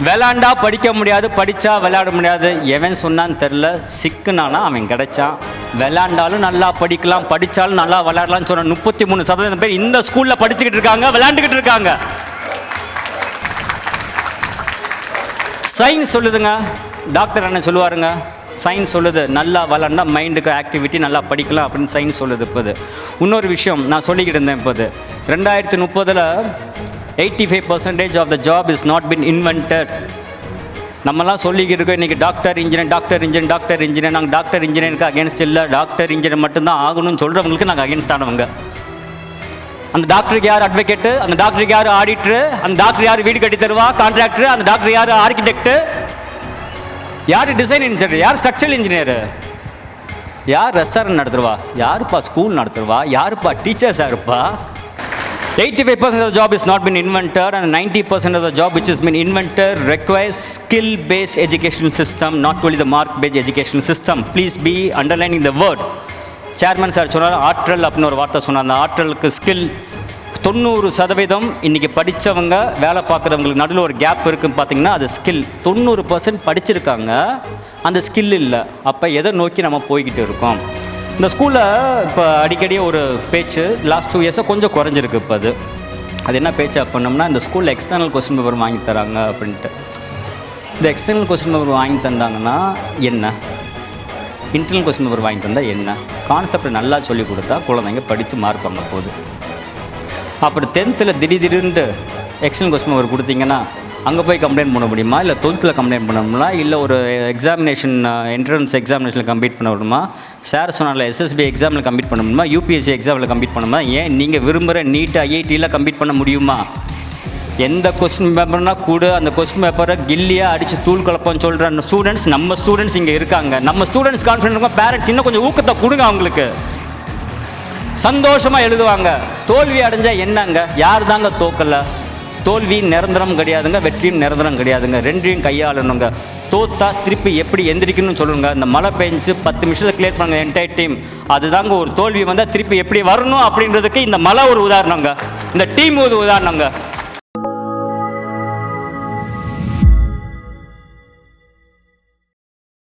விளாண்டா படிக்க முடியாது, படித்தா விளையாட முடியாது. எவன் சொன்னான்னு தெரில, சிக்குனானா அவன் கிடைச்சான். விளாண்டாலும் நல்லா படிக்கலாம், படித்தாலும் நல்லா விளையாடலாம்னு சொன்ன 33% பேர் இந்த ஸ்கூலில் படிச்சுக்கிட்டு இருக்காங்க, விளையாண்டுக்கிட்டு இருக்காங்க. சயின்ஸ் சொல்லுதுங்க, டாக்டர் என்ன சொல்லுவாருங்க, சயின்ஸ் சொல்லுது நல்லா விளாண்டா மைண்டுக்கு ஆக்டிவிட்டி, நல்லா படிக்கலாம் அப்படின்னு சயின்ஸ் சொல்லுது. இப்போது இன்னொரு விஷயம் நான் சொல்லிக்கிட்டு இருந்தேன். இப்போது 2030 85% of the job is not been invented. நம்மலாம் சொல்லிக்கிட்டு இருக்கோம் இன்றைக்கி doctor engineer, doctor engineer, doctor engineer. நாங்கள் டாக்டர் இன்ஜினியருக்கு அகேன்ஸ்ட் இல்லை, டாக்டர் இன்ஜினியர் மட்டும்தான் ஆகணும்னு சொல்கிறவங்களுக்கு நாங்கள் அகேன்ஸ்ட் ஆனவங்க. அந்த டாக்டருக்கு யார் அட்வொகேட்டு, அந்த டாக்டருக்கு யார் ஆடிட்டரு, அந்த டாக்டர் யார் வீடு கட்டி தருவா கான்ட்ராக்டர், அந்த டாக்டர் யார் ஆர்கிடெக்டு, யார் டிசைன் இன்ஜினியர், யார் ஸ்ட்ரக்சரல் இன்ஜினியர், யார் ரெஸ்டாரண்ட் நடத்துருவா, யாருப்பா ஸ்கூல் நடத்துருவா, யாருப்பா டீச்சர்ஸாக இருப்பா. 85% of the job is not been invented, and 90% of the job which has been invented requires skill-based education system, not only the mark-based education system. Please be underlining the word. Chairman sir சொன்னார் ஆற்றல் அப்படின்னு ஒரு வார்த்தை சொன்னார். அந்த ஆற்றலுக்கு skill 90% இன்றைக்கி படித்தவங்க வேலை பார்க்குறவங்களுக்கு நடுவில் ஒரு கேப் இருக்குதுன்னு பார்த்தீங்கன்னா அது ஸ்கில். 90% படிச்சிருக்காங்க, அந்த ஸ்கில் இல்லை. அப்போ எதை நோக்கி நம்ம போய்கிட்டு இருக்கோம்? இந்த ஸ்கூலில் இப்போ அடிக்கடி ஒரு பேச்சு லாஸ்ட் 2 இயர்ஸாக கொஞ்சம் குறைஞ்சிருக்கு. இப்போ அது என்ன பேச்சு அப்படின்னோம்னா, இந்த ஸ்கூலில் எக்ஸ்டர்னல் கொஸ்டின் பேப்பர் வாங்கி தராங்க அப்படின்ட்டு. இந்த எக்ஸ்டர்னல் கொஸ்டின் பேப்பர் வாங்கி தந்தாங்கன்னா என்ன, இன்டர்னல் கொஸ்டின் பேப்பர் வாங்கி தந்தால் என்ன, கான்செப்டை நல்லா சொல்லிக் கொடுத்தா குழந்தைங்க படித்து மார்க் வாங்க போகுது. அப்படி 10th திடீர்னு எக்ஸ்டர்னல் கொஸ்டின் பேப்பர் கொடுத்தீங்கன்னா அங்கே போய் கம்ப்ளைண்ட் பண்ண முடியுமா, இல்லை 12th கம்ப்ளைண்ட் பண்ணணுமா, இல்லை ஒரு எக்ஸாமினேஷன் என்ட்ரன்ஸ் எக்ஸாமினேஷனில் கம்ப்ளீட் பண்ண முடியுமா, சார் சொன்னால எஸ்எஸ்பி எக்ஸாமில் கம்ப்ளீட் பண்ண முடியுமா, யூபிஎஸ்சி எக்ஸாமில் கம்ப்ளீட் பண்ணணுமா, ஏன் நீங்கள் விரும்புகிற நீட் ஐஐடியில் கம்ப்ளீட் பண்ண முடியுமா? எந்த கொஸ்டின் பேப்பர்னா கூட அந்த கொஸ்டின் பேப்பரை கில்லியாக அடித்து தூள் கலப்பன்னு சொல்கிற ஸ்டூடெண்ட்ஸ் நம்ம ஸ்டூடெண்ட்ஸ் இங்கே இருக்காங்க. நம்ம ஸ்டூடெண்ட்ஸ் கான்ஃபிடென்ட் இருக்கும். பேரண்ட்ஸ் இன்னும் கொஞ்சம் ஊக்கத்தை கொடுங்க, அவங்களுக்கு சந்தோஷமாக எழுதுவாங்க. தோல்வி அடைஞ்சால் என்னங்க, யார் தாங்க தோக்கலை? தோல்வி நிரந்தரம் கிடையாதுங்க, வெற்றியும் நிரந்தரம் கிடையாதுங்க. ரெண்டையும் கையாளணுங்க. தோத்தா திருப்பி எப்படி எந்திரிக்கணும்னு சொல்லுங்க. இந்த மழை பெஞ்சு 10 நிமிஷத்தை கிளியர் பண்ணுங்க என்டையர் டீம். அதுதாங்க ஒரு தோல்வி வந்தால் திருப்பி எப்படி வரணும் அப்படின்றதுக்கு இந்த மழை ஒரு உதாரணங்க, இந்த டீம் ஒரு உதாரணங்க.